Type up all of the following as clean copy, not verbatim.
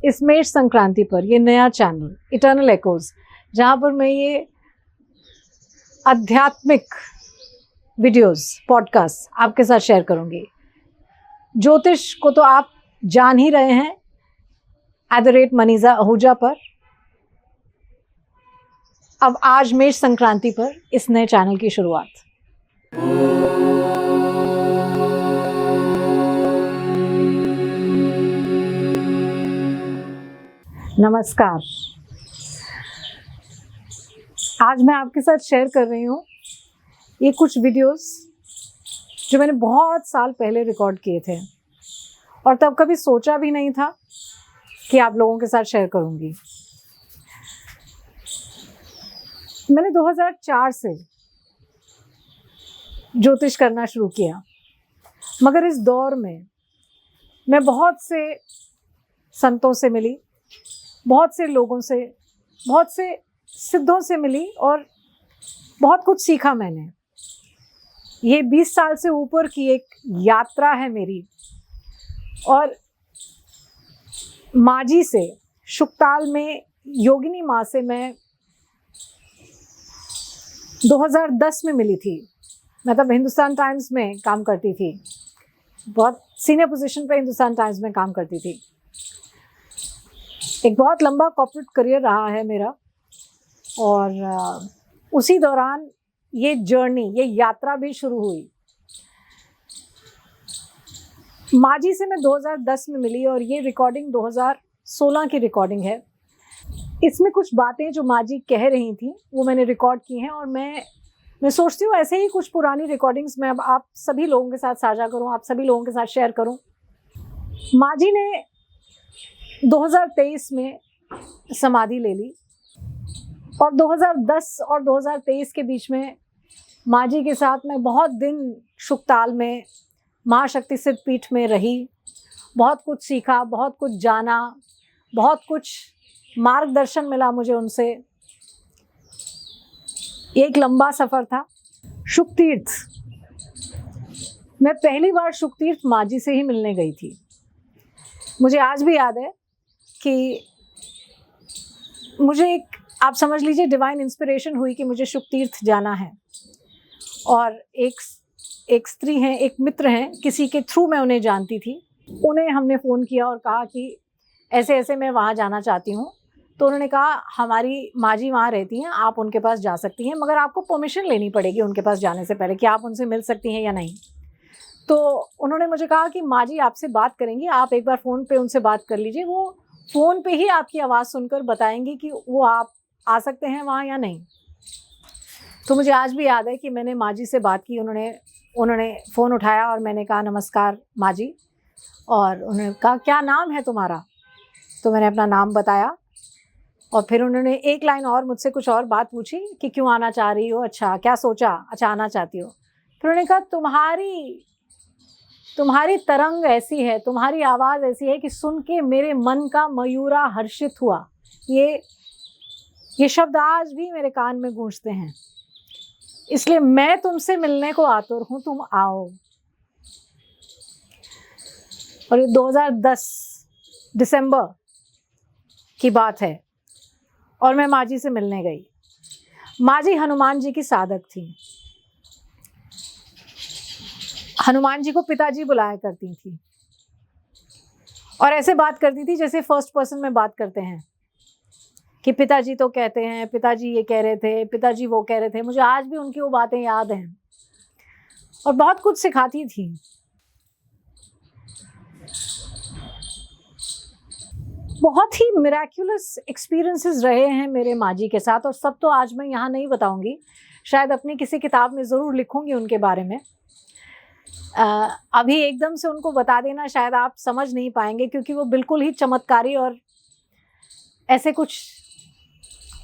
इस मेष संक्रांति पर ये नया चैनल इटर्नल एकोज, जहाँ पर मैं ये आध्यात्मिक वीडियोस पॉडकास्ट आपके साथ शेयर करूँगी। ज्योतिष को तो आप जान ही रहे हैं @मनीजा आहूजा पर। अब आज मेष संक्रांति पर इस नए चैनल की शुरुआत। नमस्कार। आज मैं आपके साथ शेयर कर रही हूँ ये कुछ वीडियोस जो मैंने बहुत साल पहले रिकॉर्ड किए थे और तब कभी सोचा भी नहीं था कि आप लोगों के साथ शेयर करूँगी। मैंने 2004 से ज्योतिष करना शुरू किया, मगर इस दौर में मैं बहुत से संतों से मिली, बहुत से लोगों से, बहुत से सिद्धों से मिली और बहुत कुछ सीखा मैंने। ये 20 साल से ऊपर की एक यात्रा है मेरी। और माँ जी से, शुक्ताल में योगिनी माँ से मैं 2010 में मिली थी। मैं तब हिंदुस्तान टाइम्स में काम करती थी, बहुत सीनियर पोजीशन पे हिंदुस्तान टाइम्स में काम करती थी। एक बहुत लंबा कॉर्पोरेट करियर रहा है मेरा और उसी दौरान ये जर्नी, ये यात्रा भी शुरू हुई। माँ जी से मैं 2010 में मिली और ये रिकॉर्डिंग 2016 की रिकॉर्डिंग है। इसमें कुछ बातें जो माँ जी कह रही थी वो मैंने रिकॉर्ड की हैं और मैं सोचती हूँ ऐसे ही कुछ पुरानी रिकॉर्डिंग्स मैं अब आप सभी लोगों के साथ साझा करूँ, आप सभी लोगों के साथ शेयर करूँ। माँ जी ने 2023 में समाधि ले ली और 2010 और 2023 के बीच में माँ जी के साथ मैं बहुत दिन शुक्ताल में महाशक्ति सिद्ध पीठ में रही। बहुत कुछ सीखा, बहुत कुछ जाना, बहुत कुछ मार्गदर्शन मिला मुझे उनसे। एक लंबा सफ़र था। शुक्तीर्थ, मैं पहली बार शुक्तीर्थ माँ जी से ही मिलने गई थी। मुझे आज भी याद है कि मुझे एक, आप समझ लीजिए, डिवाइन इंस्पिरेशन हुई कि मुझे शुक्तीर्थ जाना है। और एक स्त्री हैं, एक मित्र हैं, किसी के थ्रू मैं उन्हें जानती थी। उन्हें हमने फ़ोन किया और कहा कि ऐसे ऐसे मैं वहाँ जाना चाहती हूँ। तो उन्होंने कहा हमारी माँ जी वहाँ रहती हैं, आप उनके पास जा सकती हैं, मगर आपको परमिशन लेनी पड़ेगी उनके पास जाने से पहले कि आप उनसे मिल सकती हैं या नहीं। तो उन्होंने मुझे कहा कि माँ जी आपसे बात करेंगी, आप एक बार फ़ोन पे उनसे बात कर लीजिए, वो फ़ोन पे ही आपकी आवाज़ सुनकर बताएंगी कि वो आप आ सकते हैं वहाँ या नहीं। तो मुझे आज भी याद है कि मैंने माँ जी से बात की। उन्होंने फ़ोन उठाया और मैंने कहा नमस्कार माँ जी। और उन्होंने कहा क्या नाम है तुम्हारा? तो मैंने अपना नाम बताया और फिर उन्होंने एक लाइन और मुझसे कुछ और बात पूछी कि क्यों आना चाह रही हो, अच्छा क्या सोचा, अच्छा आना चाहती हो। फिर उन्होंने कहा तुम्हारी तरंग ऐसी है, तुम्हारी आवाज़ ऐसी है कि सुन के मेरे मन का मयूरा हर्षित हुआ। ये शब्द आज भी मेरे कान में गूंजते हैं, इसलिए मैं तुमसे मिलने को आतुर हूँ, तुम आओ। और ये 2010 दिसंबर की बात है और मैं माँ जी से मिलने गई। माँ जी हनुमान जी की साधक थी। हनुमान जी को पिताजी बुलाया करती थी और ऐसे बात करती थी जैसे फर्स्ट पर्सन में बात करते हैं कि पिताजी तो कहते हैं, पिताजी ये कह रहे थे, पिताजी वो कह रहे थे। मुझे आज भी उनकी वो बातें याद हैं और बहुत कुछ सिखाती थी। बहुत ही मिराक्युलस एक्सपीरियंसेस रहे हैं मेरे माँ जी के साथ और सब तो आज मैं यहाँ नहीं बताऊँगी, शायद अपनी किसी किताब में ज़रूर लिखूँगी उनके बारे में। अभी एकदम से उनको बता देना शायद आप समझ नहीं पाएंगे, क्योंकि वो बिल्कुल ही चमत्कारी और ऐसे कुछ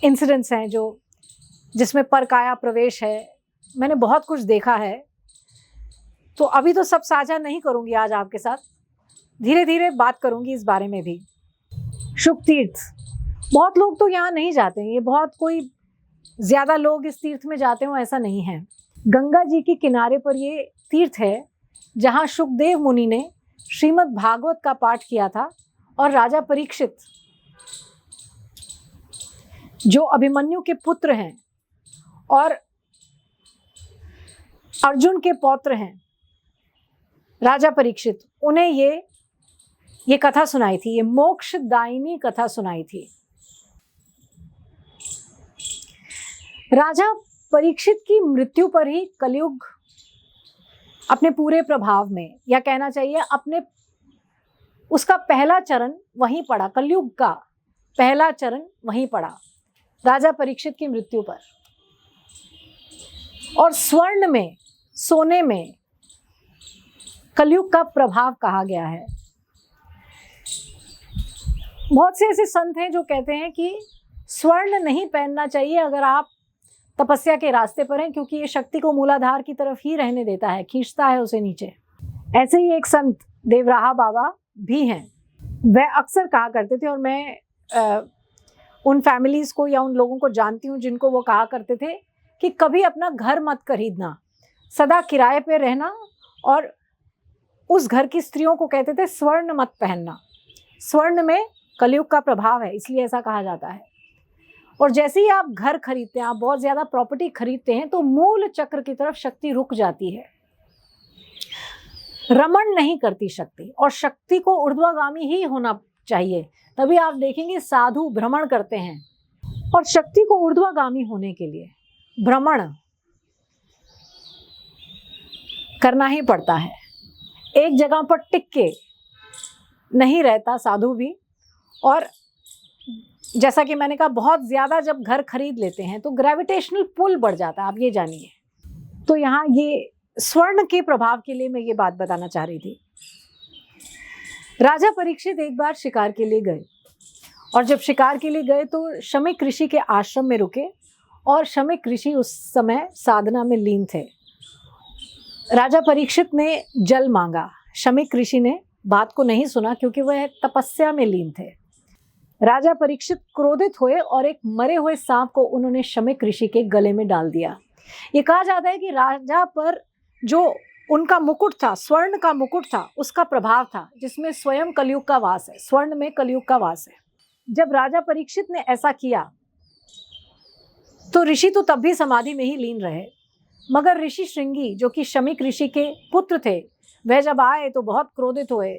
इंसिडेंट्स हैं जिसमें परकाया प्रवेश है। मैंने बहुत कुछ देखा है, तो अभी तो सब साझा नहीं करूँगी आज आपके साथ, धीरे धीरे बात करूँगी इस बारे में भी। शुक्तीर्थ, बहुत लोग तो यहाँ नहीं जाते हैं, ये बहुत कोई ज़्यादा लोग इस तीर्थ में जाते हो ऐसा नहीं है। गंगा जी के किनारे पर ये तीर्थ है जहाँ शुकदेव मुनि ने श्रीमद् भागवत का पाठ किया था और राजा परीक्षित जो अभिमन्यु के पुत्र हैं और अर्जुन के पौत्र हैं, राजा परीक्षित, उन्हें ये कथा सुनाई थी, ये मोक्षदायिनी कथा सुनाई थी। राजा परीक्षित की मृत्यु पर ही कलयुग अपने पूरे प्रभाव में, या कहना चाहिए अपने, उसका पहला चरण वहीं पड़ा, कलयुग का पहला चरण वहीं पड़ा, राजा परीक्षित की मृत्यु पर। और स्वर्ण में, सोने में कलयुग का प्रभाव कहा गया है। बहुत से ऐसे संत हैं जो कहते हैं कि स्वर्ण नहीं पहनना चाहिए अगर आप तपस्या के रास्ते पर हैं, क्योंकि ये शक्ति को मूलाधार की तरफ ही रहने देता है, खींचता है उसे नीचे। ऐसे ही एक संत देवराहा बाबा भी हैं, वह अक्सर कहा करते थे, और मैं उन फैमिलीज़ को या उन लोगों को जानती हूँ जिनको वो कहा करते थे कि कभी अपना घर मत खरीदना, सदा किराए पे रहना, और उस घर की स्त्रियों को कहते थे स्वर्ण मत पहनना। स्वर्ण में कलयुग का प्रभाव है, इसलिए ऐसा कहा जाता है। और जैसे ही आप घर खरीदते हैं, आप बहुत ज़्यादा प्रॉपर्टी खरीदते हैं, तो मूल चक्र की तरफ शक्ति रुक जाती है, रमण नहीं करती शक्ति, और शक्ति को ऊर्ध्वगामी ही होना चाहिए। तभी आप देखेंगे साधु भ्रमण करते हैं, और शक्ति को ऊर्ध्वगामी होने के लिए भ्रमण करना ही पड़ता है। एक जगह पर टिक के नहीं रहता साधु भी। और जैसा कि मैंने कहा, बहुत ज़्यादा जब घर खरीद लेते हैं तो ग्रेविटेशनल पुल बढ़ जाता है, आप ये जानिए। तो यहाँ ये स्वर्ण के प्रभाव के लिए मैं ये बात बताना चाह रही थी। राजा परीक्षित एक बार शिकार के लिए गए, और जब शिकार के लिए गए तो शमीक ऋषि के आश्रम में रुके, और शमीक ऋषि उस समय साधना में लीन थे। राजा परीक्षित ने जल मांगा, शमीक ऋषि ने बात को नहीं सुना क्योंकि वह तपस्या में लीन थे। राजा परीक्षित क्रोधित हुए और एक मरे हुए सांप को उन्होंने शमीक ऋषि के गले में डाल दिया। ये कहा जाता है कि राजा पर जो उनका मुकुट था, स्वर्ण का मुकुट था, उसका प्रभाव था, जिसमें स्वयं कलयुग का वास है, स्वर्ण में कलयुग का वास है। जब राजा परीक्षित ने ऐसा किया तो ऋषि तो तब भी समाधि में ही लीन रहे, मगर ऋषि श्रृंगी जो कि शमीक ऋषि के पुत्र थे, वह जब आए तो बहुत क्रोधित हुए।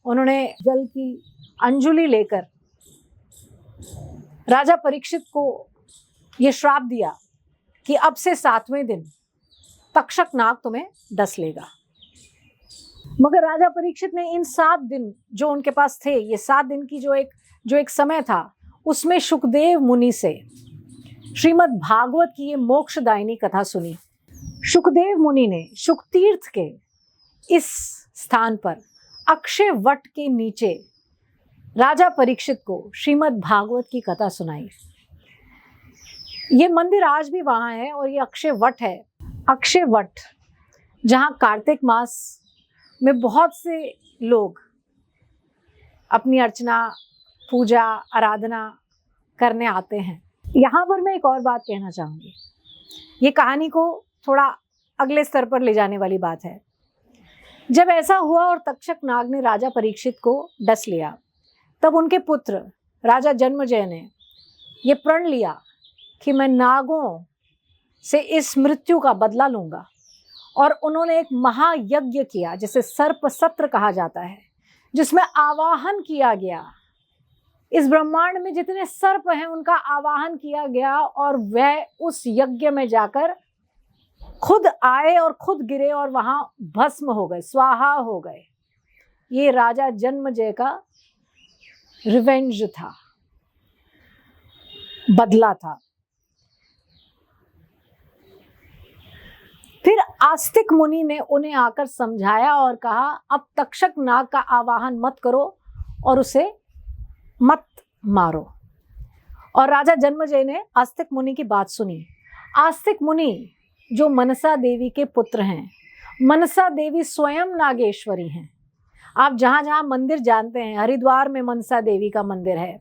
उन्होंने जल की अंजुलि लेकर राजा परीक्षित को ये श्राप दिया कि अब से 7वें दिन तक्षक नाग तुम्हें डस लेगा। मगर राजा परीक्षित ने इन 7 दिन जो उनके पास थे, ये 7 दिन की जो एक समय था, उसमें शुकदेव मुनि से श्रीमद् भागवत की ये मोक्षदायिनी कथा सुनी। शुकदेव मुनि ने शुकतीर्थ के इस स्थान पर अक्षय वट के नीचे राजा परीक्षित को श्रीमद् भागवत की कथा सुनाई। ये मंदिर आज भी वहाँ है, और ये अक्षय वट है, अक्षय वट, जहाँ कार्तिक मास में बहुत से लोग अपनी अर्चना, पूजा, आराधना करने आते हैं। यहाँ पर मैं एक और बात कहना चाहूँगी, ये कहानी को थोड़ा अगले स्तर पर ले जाने वाली बात है। जब ऐसा हुआ और तक्षक नाग ने राजा परीक्षित को डस लिया, तब उनके पुत्र राजा जन्मजय ने ये प्रण लिया कि मैं नागों से इस मृत्यु का बदला लूँगा, और उन्होंने एक महायज्ञ किया, जिसे सर्प सत्र कहा जाता है, जिसमें आवाहन किया गया। इस ब्रह्मांड में जितने सर्प हैं उनका आवाहन किया गया, और वह उस यज्ञ में जाकर खुद आए और खुद गिरे और वहां भस्म हो गए, स्वाहा हो गए। ये राजा जन्मजय का रिवेंज था, बदला था। फिर आस्तिक मुनि ने उन्हें आकर समझाया और कहा, अब तक्षक नाग का आवाहन मत करो और उसे मत मारो। और राजा जन्मजय ने आस्तिक मुनि की बात सुनी। आस्तिक मुनि जो मनसा देवी के पुत्र हैं, मनसा देवी स्वयं नागेश्वरी हैं। आप जहाँ जहाँ मंदिर जानते हैं, हरिद्वार में मनसा देवी का मंदिर है,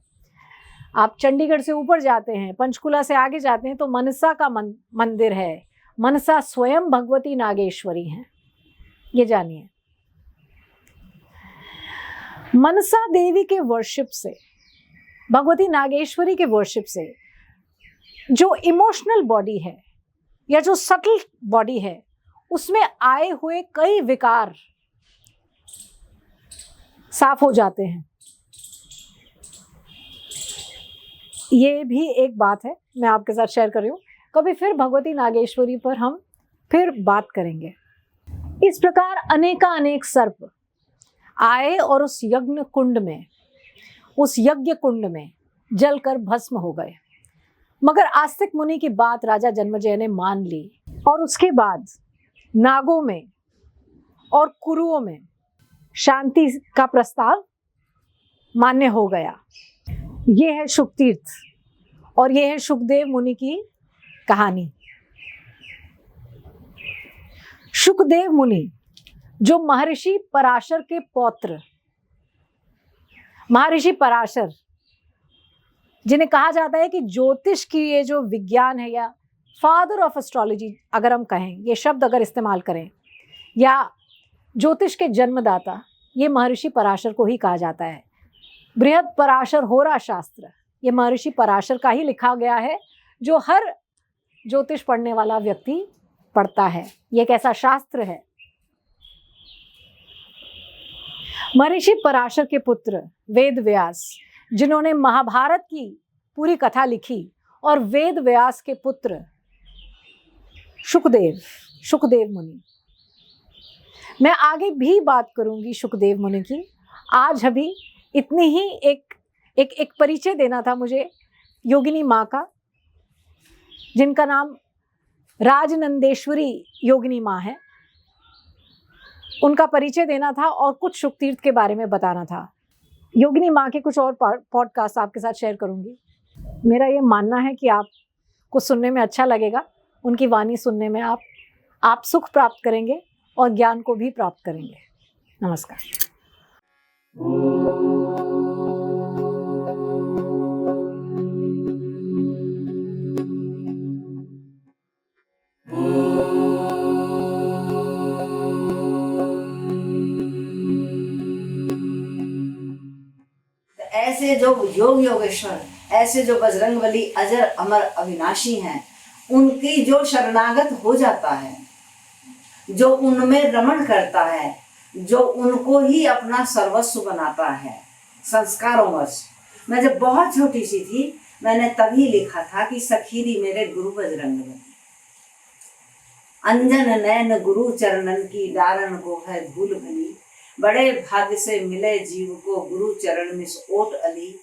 आप चंडीगढ़ से ऊपर जाते हैं, पंचकुला से आगे जाते हैं तो मनसा का मंदिर है। मनसा स्वयं भगवती नागेश्वरी हैं, ये जानिए। मनसा देवी के वर्शिप से, भगवती नागेश्वरी के वर्शिप से जो इमोशनल बॉडी है या जो सटल बॉडी है, उसमें आए हुए कई विकार साफ हो जाते हैं। ये भी एक बात है, मैं आपके साथ शेयर कर रही हूँ। कभी फिर भगवती नागेश्वरी पर हम फिर बात करेंगे। इस प्रकार अनेक सर्प आए और उस यज्ञ कुंड में, उस यज्ञ कुंड में जलकर भस्म हो गए। मगर आस्तिक मुनि की बात राजा जन्मेजय ने मान ली और उसके बाद नागों में और कुरुओं में शांति का प्रस्ताव मान्य हो गया। ये है शुकतीर्थ और ये है शुकदेव मुनि की कहानी। शुकदेव मुनि जो महर्षि पराशर के पौत्र, महर्षि पराशर जिन्हें कहा जाता है कि ज्योतिष की ये जो विज्ञान है, या फादर ऑफ एस्ट्रोलॉजी अगर हम कहें, ये शब्द अगर इस्तेमाल करें, या ज्योतिष के जन्मदाता, ये महर्षि पराशर को ही कहा जाता है। बृहद पराशर होरा शास्त्र ये महर्षि पराशर का ही लिखा गया है, जो हर ज्योतिष पढ़ने वाला व्यक्ति पढ़ता है। ये एक ऐसा शास्त्र है। महर्षि पराशर के पुत्र वेद व्यास, जिन्होंने महाभारत की पूरी कथा लिखी, और वेद व्यास के पुत्र शुकदेव मुनि। मैं आगे भी बात करूंगी शुकदेव मुनि की। आज अभी इतनी ही एक परिचय देना था मुझे योगिनी माँ का, जिनका नाम राजनंदेश्वरी योगिनी माँ है। उनका परिचय देना था और कुछ शुकतीर्थ के बारे में बताना था। योगिनी माँ के कुछ और पॉडकास्ट आपके साथ शेयर करूंगी। मेरा ये मानना है कि आपको सुनने में अच्छा लगेगा। उनकी वाणी सुनने में आप सुख प्राप्त करेंगे और ज्ञान को भी प्राप्त करेंगे। नमस्कार। ऐसे जो योग योगेश्वर, ऐसे जो बजरंगबली अजर अमर अविनाशी हैं, उनकी जो शरणागत हो जाता है, जो उनमें रमण करता है, जो उनको ही अपना सर्वस्व बनाता है संस्कारों वश। मैं जब बहुत छोटी सी थी, मैंने तभी लिखा था कि सखीरी मेरे गुरु बजरंगबली, अंजन नैन गुरु चरणन की डारन को है धूल भली, बड़े भाग्य से मिले जीव को गुरु चरण में ओट अली,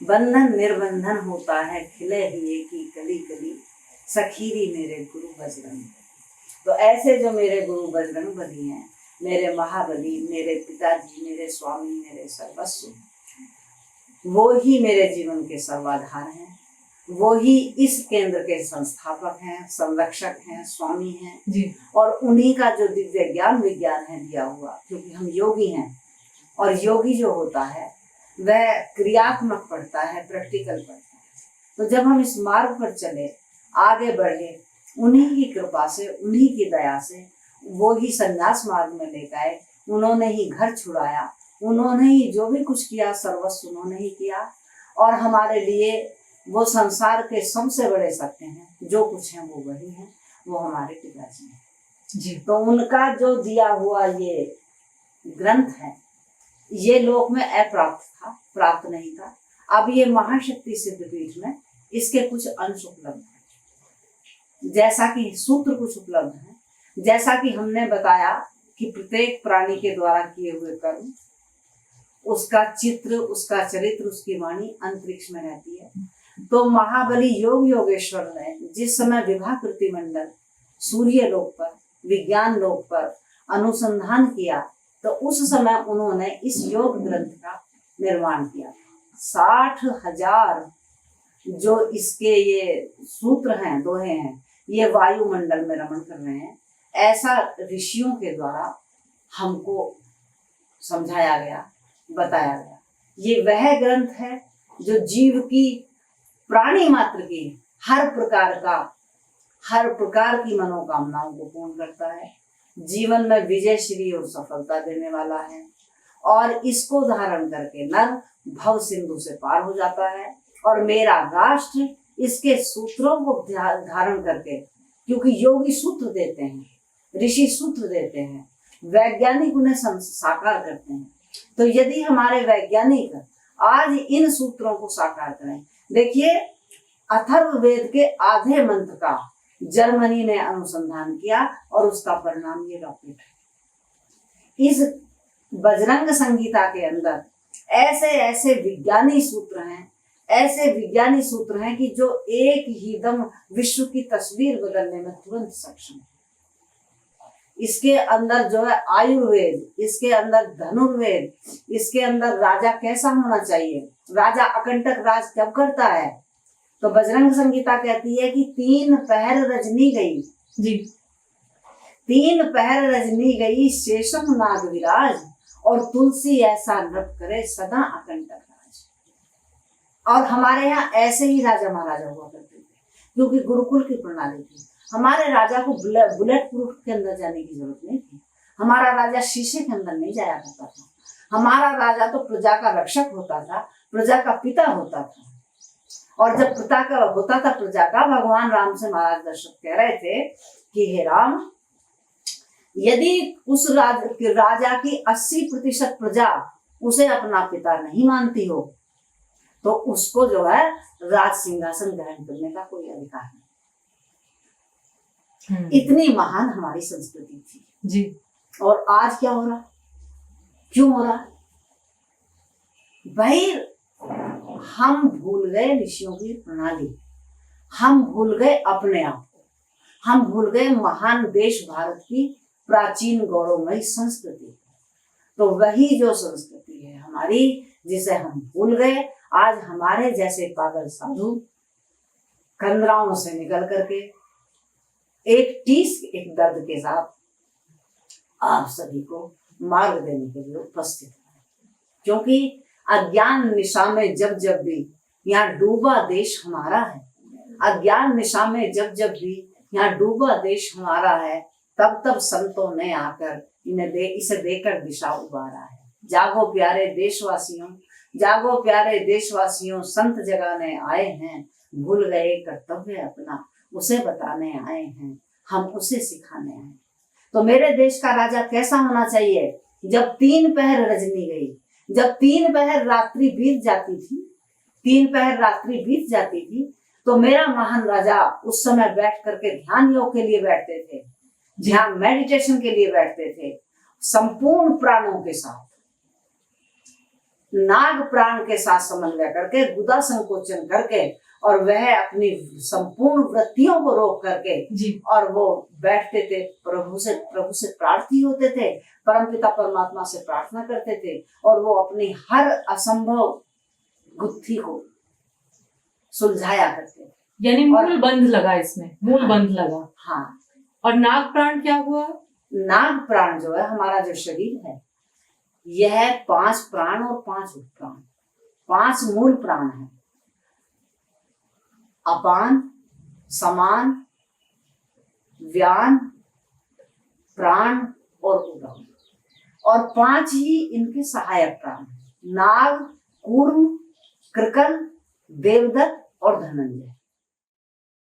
बंधन निर्बंधन होता है खिले हिये की कली कली, सखीरी मेरे गुरु बजरंग। तो ऐसे जो मेरे गुरु बजरंगबली हैं, मेरे महाबली, मेरे पिताजी, मेरे स्वामी, मेरे सर्वस्व, वो ही मेरे जीवन के सर्वाधार हैं। वो ही इस केंद्र के संस्थापक हैं, संरक्षक हैं, स्वामी हैं जी। और उन्हीं का जो दिव्य ज्ञान विज्ञान है दिया हुआ, क्योंकि हम योगी हैं और योगी जो होता है वह क्रियात्मक पढ़ता है, प्रैक्टिकल पढ़ता है। तो जब हम इस मार्ग पर चले, आगे बढ़े, उन्हीं की कृपा से, उन्हीं की दया से, वो ही संन्यास मार्ग में ले गए। उन्होंने ही घर छुड़ाया, उन्होंने ही जो भी कुछ किया सर्वस्व उन्होंने ही किया, और हमारे लिए वो संसार के सबसे बड़े सत्य हैं। जो कुछ है वो वही है, वो हमारे पिताजी हैं जी। तो उनका जो दिया हुआ ये ग्रंथ है, ये लोक में अप्राप्त था, प्राप्त नहीं था। अब ये महाशक्ति सिद्धपीठ में इसके कुछ अंश उपलब्ध है, जैसा कि सूत्र कुछ उपलब्ध है, जैसा कि हमने बताया कि प्रत्येक प्राणी के द्वारा किए हुए कर्म, उसका चित्र, उसका चरित्र, उसकी वाणी अंतरिक्ष में रहती है। तो महाबली योग योगेश्वर ने जिस समय विभाकृति मंडल सूर्य लोक पर, विज्ञान लोक पर अनुसंधान किया, तो उस समय उन्होंने इस योग ग्रंथ का निर्माण किया। 60,000 जो इसके ये सूत्र हैं, दोहे हैं, ये वायुमंडल में रमण कर रहे हैं। ऐसा ऋषियों के द्वारा हमको समझाया गया, बताया गया। ये वह ग्रंथ है जो जीव की, प्राणी मात्र की हर प्रकार की मनोकामनाओं को पूर्ण करता है, जीवन में विजय श्री और सफलता देने वाला है। और इसको धारण करके नर भव सिंधु से पार हो जाता है। और मेरा राष्ट्र इसके सूत्रों को धारण करके, क्योंकि योगी सूत्र देते हैं, ऋषि सूत्र देते हैं, वैज्ञानिक उन्हें साकार करते हैं। तो यदि हमारे वैज्ञानिक आज इन सूत्रों को साकार करें, देखिए अथर्ववेद के आधे मंत्र का जर्मनी ने अनुसंधान किया और उसका परिणाम ये रॉकेट है। इस बजरंग संहिता के अंदर ऐसे ऐसे विज्ञानी सूत्र हैं, ऐसे विज्ञानी सूत्र हैं कि जो एक ही दम विश्व की तस्वीर बदलने में तुरंत सक्षम है। इसके अंदर जो है आयुर्वेद, इसके अंदर धनुर्वेद, इसके अंदर राजा कैसा होना चाहिए, राजा अकंटक राज कब करता है। तो बजरंग संहिता कहती है कि 3 पहर रजनी गई जी, 3 पहर रजनी गई शेषम नाग विराज, और तुलसी ऐसा नृप करे सदा अकंटक राज। और हमारे यहाँ ऐसे ही राजा महाराजा हुआ करते थे, क्योंकि गुरुकुल की प्रणाली थी। हमारे राजा को बुलेट प्रूफ के अंदर जाने की जरूरत नहीं थी। हमारा राजा शीशे के अंदर नहीं जाया करता था। हमारा राजा तो प्रजा का रक्षक होता था, प्रजा का पिता होता था। और जब पिता का होता था प्रजा का, भगवान राम से महाराज दशरथ कह रहे थे कि हे राम, यदि उस राजा की 80% प्रजा उसे अपना पिता नहीं मानती हो, तो उसको जो है राज सिंहासन ग्रहण करने का कोई अधिकार नहीं। इतनी महान हमारी संस्कृति थी जी। और आज क्या हो रहा, क्यों हो रहा भाई? हम भूल गए ऋषियों की प्रणाली, हम भूल गए अपने आप को, हम भूल गए महान देश भारत की प्राचीन गौरवमयी संस्कृति। तो वही जो संस्कृति है हमारी, जिसे हम भूल गए, आज हमारे जैसे पागल साधु कंदराओं से निकल करके एक टीस एक दर्द के साथ आप सभी को मार्ग देने के लिए उपस्थित है। क्योंकि अज्ञान निशा में जब जब भी यहाँ डूबा देश हमारा है, अज्ञान निशा में जब जब भी यहाँ डूबा देश हमारा है, तब तब संतों ने आकर इसे देकर दिशा उबारा है। जागो प्यारे देशवासियों, जागो प्यारे देशवासियों, संत जगाने आए हैं, भूल गए कर्तव्य अपना, उसे बताने आए हैं, हम उसे सिखाने आए। तो मेरे देश का राजा कैसा होना चाहिए? जब 3 पहर रजनी गई, जब 3 पहर रात्रि बीत जाती थी, 3 पहर रात्रि बीत जाती थी, तो मेरा महान राजा उस समय बैठ करके ध्यान योग के लिए बैठते थे, ध्यान मेडिटेशन के लिए बैठते थे, संपूर्ण प्राणों के साथ, नाग प्राण के साथ समन्वय करके, गुदा संकोचन करके, और वह अपनी संपूर्ण वृत्तियों को रोक करके जी। और वो बैठते थे, प्रभु से प्रार्थी होते थे, परमपिता परमात्मा से प्रार्थना करते थे, और वो अपनी हर असंभव गुत्थी को सुलझाया करते थे। यानी मूल बंध लगा इसमें, मूल बंध लगा। हाँ। और नाग प्राण क्या हुआ? नाग प्राण जो है हमारा जो शरीर है, यह 5 प्राण और 5 उपप्राण, 5 मूल प्राण है। अपान, समान, व्यान, प्राण और उदान, और 5 ही इनके सहायक प्राण, नाग, कूर्म, कृकल, देवदत्त और धनंजय।